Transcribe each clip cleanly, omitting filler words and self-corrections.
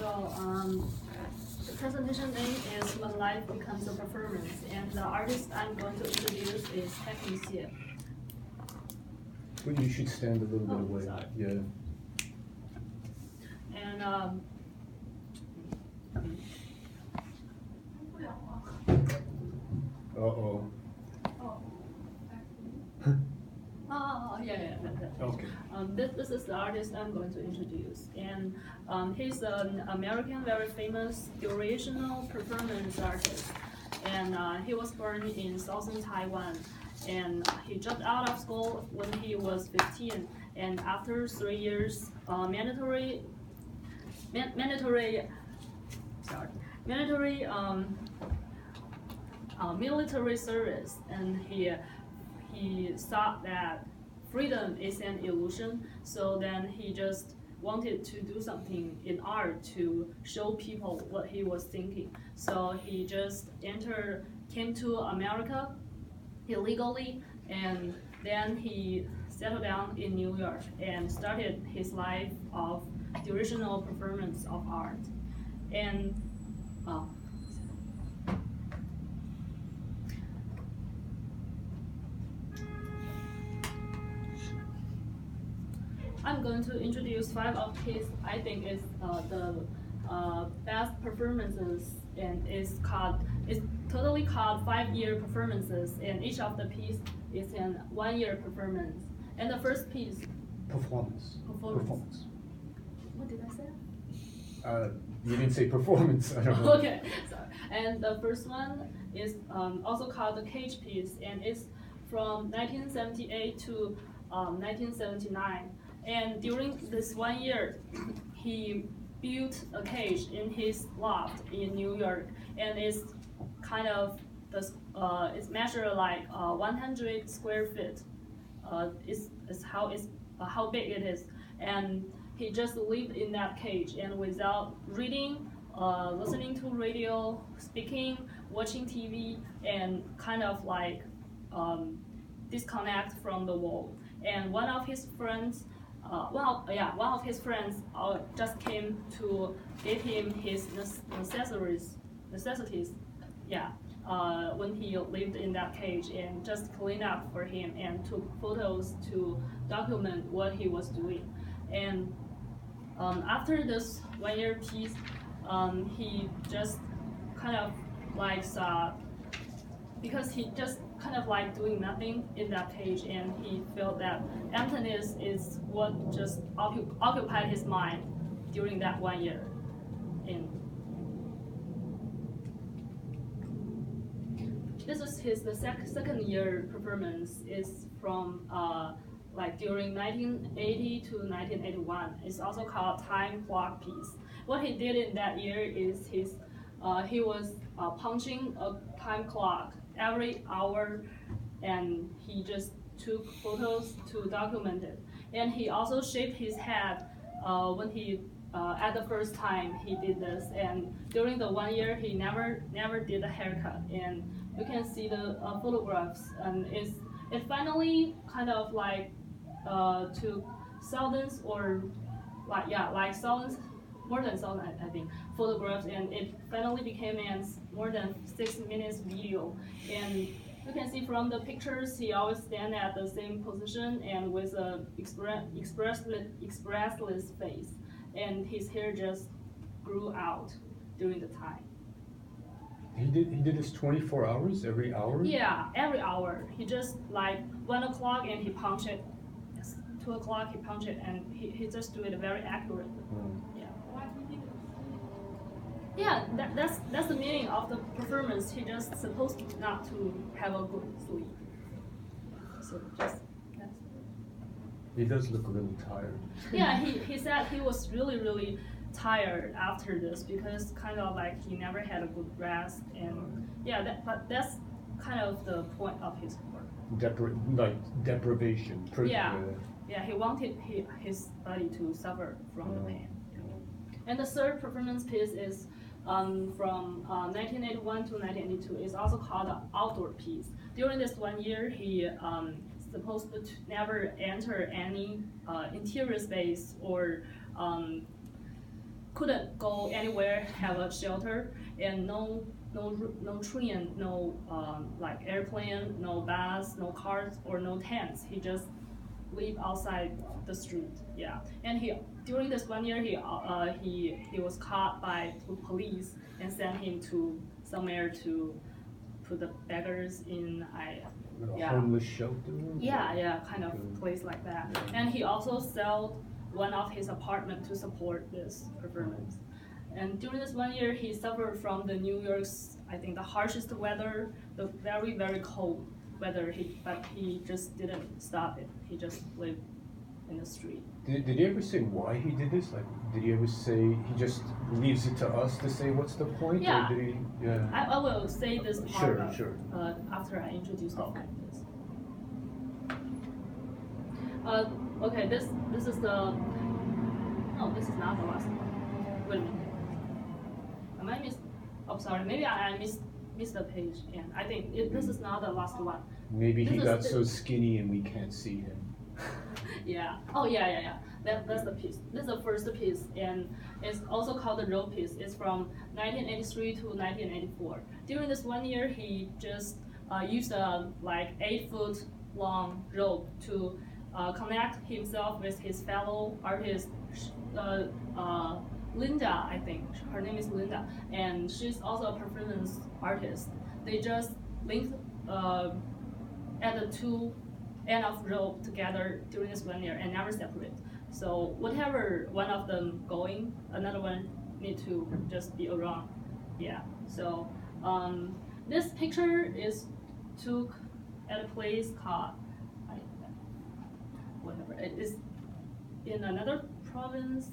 The presentation name is When Life Becomes a Performance, and the artist I'm going to introduce is Heck Xie. Well, you should stand a little bit away. Sorry. Yeah. And Uh-oh. Yeah. Okay. This is the artist I'm going to introduce, and he's an American, very famous durational performance artist, and he was born in southern Taiwan, and he dropped out of school when he was 15, and after 3 years military service, and he thought that freedom is an illusion, so then he just wanted to do something in art to show people what he was thinking. So he just came to America illegally, and then he settled down in New York and started his life of durational performance of art. And I'm going to introduce 5 of his, I think is the best performances, and it's totally called 5-year performances, and each of the piece is an 1-year performance. And the first piece, Performance. What did I say? You didn't say performance. I don't know. Okay, sorry. And the first one is also called the cage piece, and it's from 1978 to 1979. And during this 1 year, he built a cage in his loft in New York, and it's kind of it's measured like 100 square feet. It's how big it is, and he just lived in that cage, and without reading, listening to radio, speaking, watching TV, and kind of like disconnect from the world. And one of his friends just came to give him his necessities. When he lived in that cage, and just cleaned up for him and took photos to document what he was doing. And after this 1-year piece, he just kind of like because he just kind of like doing nothing in that cage, and he felt that emptiness is what just occupied his mind during that 1 year. And this is the second year performance. Is from like during 1980 to 1981. It's also called time clock piece. What he did in that year is he was punching a time clock every hour, and he just took photos to document it. And he also shaved his head when he at the first time he did this. And during the 1 year, he never did a haircut. And you can see the photographs, and it finally kind of like took thousands or like thousands, more than 1,000 I think, photographs, and it finally became a more than 6 minutes video. And you can see from the pictures, he always stand at the same position and with a expressless face, and his hair just grew out during the time. He did this 24 hours, every hour? Yeah, every hour. He just like 1 o'clock and he punch it. Yes, 2 o'clock he punch it, and he just do it very accurately. Yeah. Yeah, that's the meaning of the performance. He just supposed not to have a good sleep. So just that's. He does look a little tired. Yeah, he said he was really tired after this, because kind of like he never had a good rest, and but that's kind of the point of his work. Deprivation. He wanted his body to suffer from the pain. And the third performance piece is from 1981 to 1982. It's also called the outdoor piece. During this 1 year, he supposed to never enter any interior space or couldn't go anywhere, have a shelter, and no train, no like airplane, no bus, no cars, or no tents. He just live outside the street. Yeah, and during this 1 year he was caught by police and sent him to somewhere to put the beggars in. A homeless shelter? Yeah, kind of place like that. And he also sold one of his apartment to support this performance. And during this 1 year, he suffered from the New York's, I think, the harshest weather, the very, very cold weather. But he just didn't stop it. He just lived in the street. Did he ever say why he did this? Like, did he ever say he just leaves it to us to say what's the point? Yeah. Or did he, yeah. I will say this part Sure. after I introduce the this. Okay, this is the. No, this is not the last one. Wait a minute. Am I miss? Oh, sorry. Maybe I missed the page. And I think this is not the last one. Maybe he This got is so skinny and we can't see him. Yeah. Oh, yeah. That's the piece. This is the first piece, and it's also called the rope piece. It's from 1983 to 1984. During this 1 year, he just used a like 8-foot long rope to connect himself with his fellow artist, Linda. I think her name is Linda, and she's also a performance artist. They just linked at the two end of rope together during this 1 year and never separate. So whatever one of them going, another one need to just be around. Yeah. So this picture is took at a place called whatever it is in another province,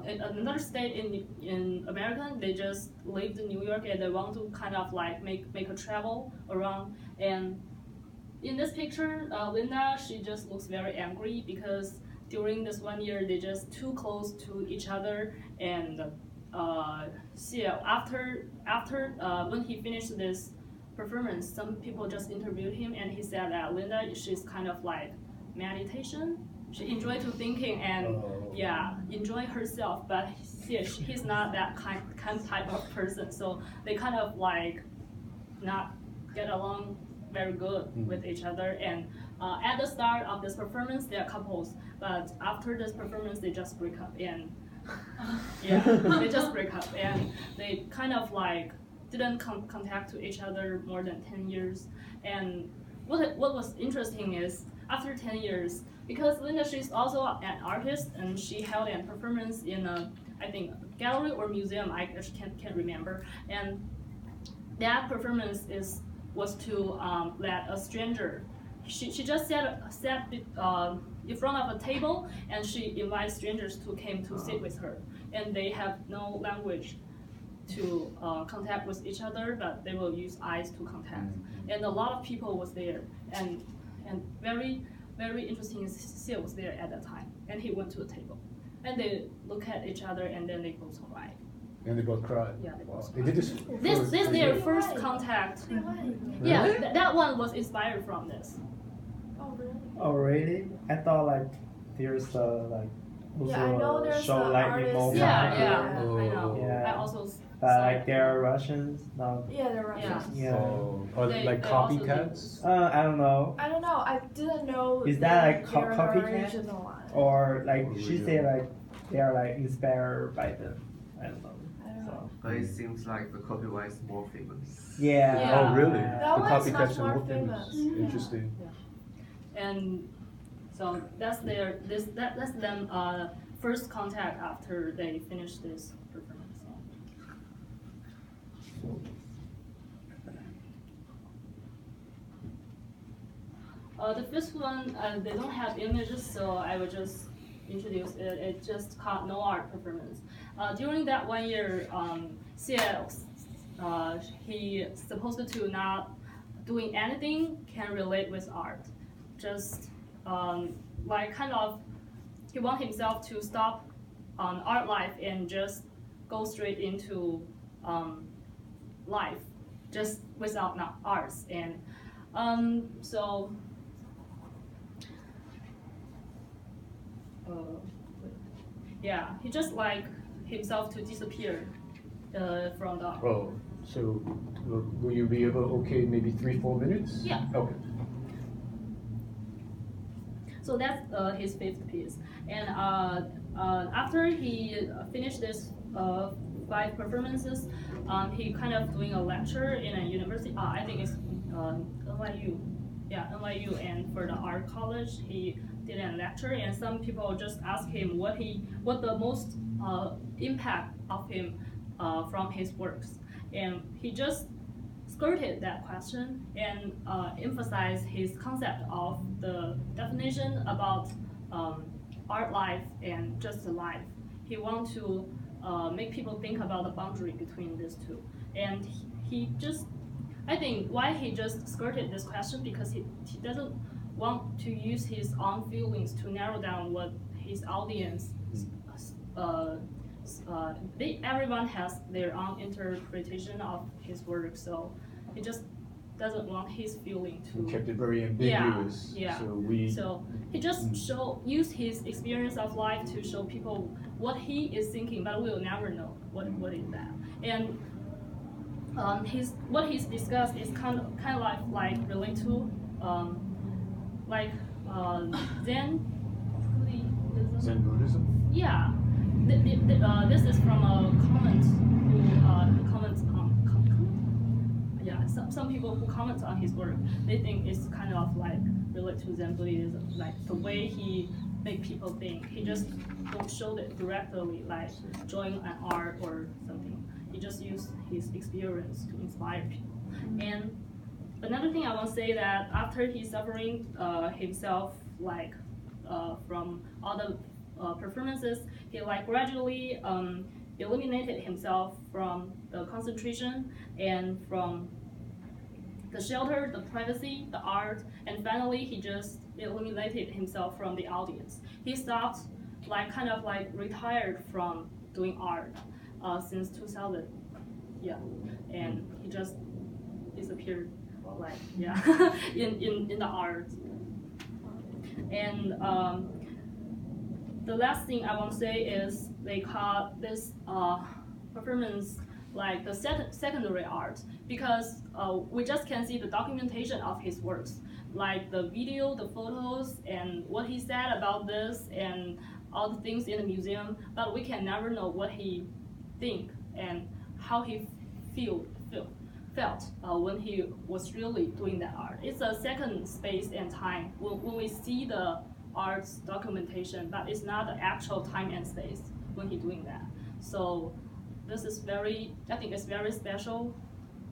in another state in America. They just lived in New York and they want to kind of like make a travel around. And in this picture, Linda, she just looks very angry because during this 1 year they just too close to each other. And after when he finished this performance, some people just interviewed him and he said that Linda, she's kind of like meditation. She enjoyed to thinking and enjoy herself, but he's not that kind type of person. So they kind of like not get along very good with each other. And at the start of this performance, they are couples, but after this performance, they just break up. And they just break up, and they kind of like didn't contact to each other more than 10 years. And what was interesting is after 10 years, because Linda, she's also an artist, and she held a performance in a, I think, gallery or museum, I actually can't remember. And that performance was to let a stranger. She just sat in front of a table, and she invites strangers to come to sit with her. And they have no language to contact with each other, but they will use eyes to contact. And a lot of people was there, and very, very interesting is Sia was there at that time, and he went to the table. And they look at each other, and then they both cry. And they both cried. Yeah, they both They did this. This their first contact. Yeah, that one was inspired from this. Oh really? Oh really? I thought like there's like Yeah, I know there's show the like artist. remote Yeah, control. I know. Yeah. I also But like they're Russians, no. Yeah, they're Russians. Yeah. Oh, are They- like they also copycats? I don't know. I don't know. I didn't know. Is that like they were copycat? original one. Or like Oh, she yeah. said like they are like inspired by them. I don't know. I don't know. But it seems like the copyright is more famous. Yeah. Yeah. Oh, really? That The one's copycats much are more more famous. famous. Interesting. And so that's that's them first contact after they finish this performance. The first one, they don't have images, so I will just introduce it. It's just called No Art Performance. During that 1 year, Sia, he supposed to not doing anything can relate with art. Just like kind of, he want himself to stop art life and just go straight into life, just without not arts. And so yeah, he just like himself to disappear from the art. Oh, so will you be able? Okay, maybe 3-4 minutes. Yeah. Okay. So that's his fifth piece. And after he finished this 5 performances, he kind of doing a lecture in a university. I think it's NYU. Yeah, NYU, and for the art college, he did a lecture, and some people just asked him what the most impact of him from his works, and he just skirted that question and emphasized his concept of the definition about art life and just life. He wants to make people think about the boundary between these two, and he just, I think why he just skirted this question, because he doesn't want to use his own feelings to narrow down what his audience everyone has their own interpretation of his work, so he just doesn't want his feeling to. He kept it very ambiguous. Yeah. So he just use his experience of life to show people what he is thinking, but we'll never know what is that. And what he's discussed is kind of like relate to Zen Buddhism. Zen Buddhism. Yeah, this is from a comment who comments on. Yeah, some people who comment on his work, they think it's kind of like related to Zen Buddhism, like the way he make people think. He just don't show it directly, like drawing an art or something. He just use his experience to inspire people. And another thing I want to say that after he's suffering himself, like from all the performances, he like gradually eliminated himself from the concentration and from the shelter, the privacy, the art, and finally he just eliminated himself from the audience. He stopped, like kind of like retired from doing art since 2000. Yeah, and he just disappeared, like yeah, in the art. And the last thing I want to say is they call this performance like the secondary art, because we just can see the documentation of his works, like the video, the photos, and what he said about this, and all the things in the museum, but we can never know what he think and how he felt when he was really doing that art. It's a second space and time when we see the art's documentation, but it's not the actual time and space when he's doing that. So this is I think it's very special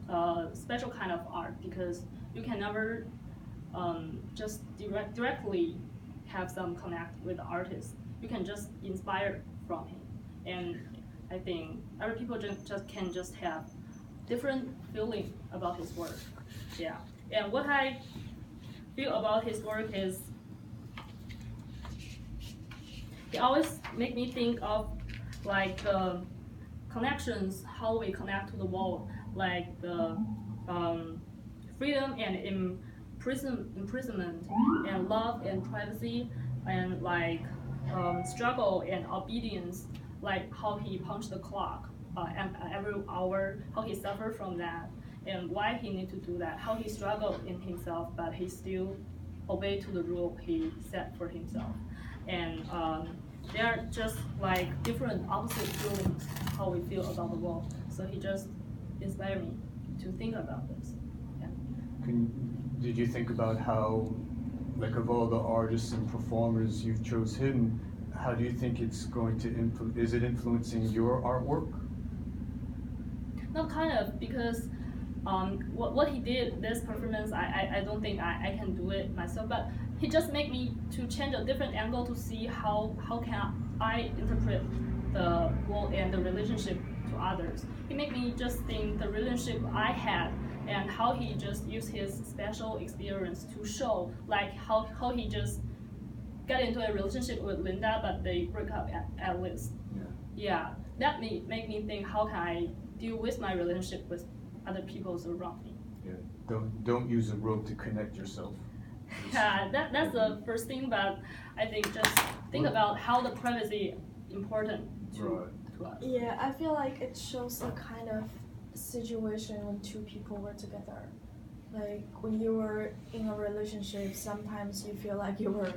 kind of art, because you can never just directly have some connect with the artist. You can just inspire from him. And I think other people can just have different feeling about his work. Yeah. And what I feel about his work is he always make me think of like the connections, how we connect to the world, like the freedom and imprisonment, and love and privacy, and like struggle and obedience, like how he punched the clock every hour, how he suffered from that, and why he need to do that, how he struggled in himself, but he still obeyed to the rule he set for himself. And they are just like different opposite feelings, how we feel about the world. So he just inspired me to think about this. Yeah. Did you think about how, like, of all the artists and performers you've chose him, how do you think it's going to is it influencing your artwork? Not kind of, because what he did, this performance, I don't think I can do it myself, but he just made me to change a different angle to see how can I interpret the world and the relationship to others. He made me just think the relationship I had, and how he just used his special experience to show like how he just got into a relationship with Linda, but they break up at least. Yeah, that make me think, how can I deal with my relationship with other people around me. Yeah. Don't use a rope to connect yourself. Yeah, that's the first thing, but I think just think about how the privacy important to to us. Yeah, I feel like it shows a kind of situation when two people were together. Like when you were in a relationship, sometimes you feel like you were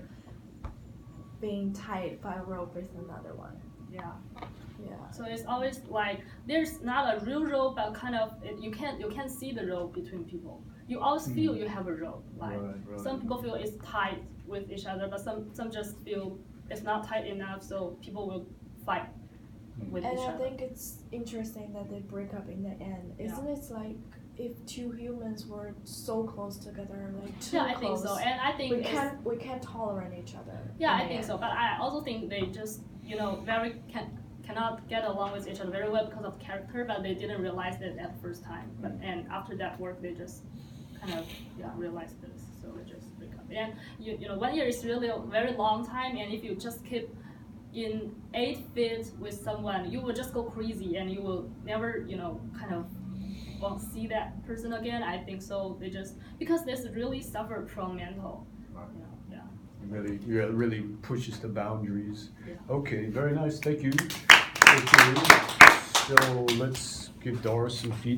being tied by a rope with another one. Yeah. Yeah. So it's always like there's not a real rope, but kind of you can't see the rope between people. You always feel you have a rope. Like Right. some people feel it's tight with each other, but some just feel it's not tight enough, so people will fight with And each I other. think it's interesting that they break up in the end. Isn't it like if two humans were so close together, like too Yeah, I close, think so, and I think we can't tolerate each other. Yeah, in I the think end. so. But I also think they just, very cannot get along with each other very well because of character, but they didn't realize it at the first time. And after that work, they just kind of realized this, so they just break up. And 1 year is really a very long time, and if you just keep in 8 feet with someone, you will just go crazy, and you will never, kind of won't see that person again. I think so. They just because this really suffer from mental. Right. Yeah. Really pushes the boundaries. Yeah. Okay, very nice. Thank you. Thank you. So let's give Doris some feedback.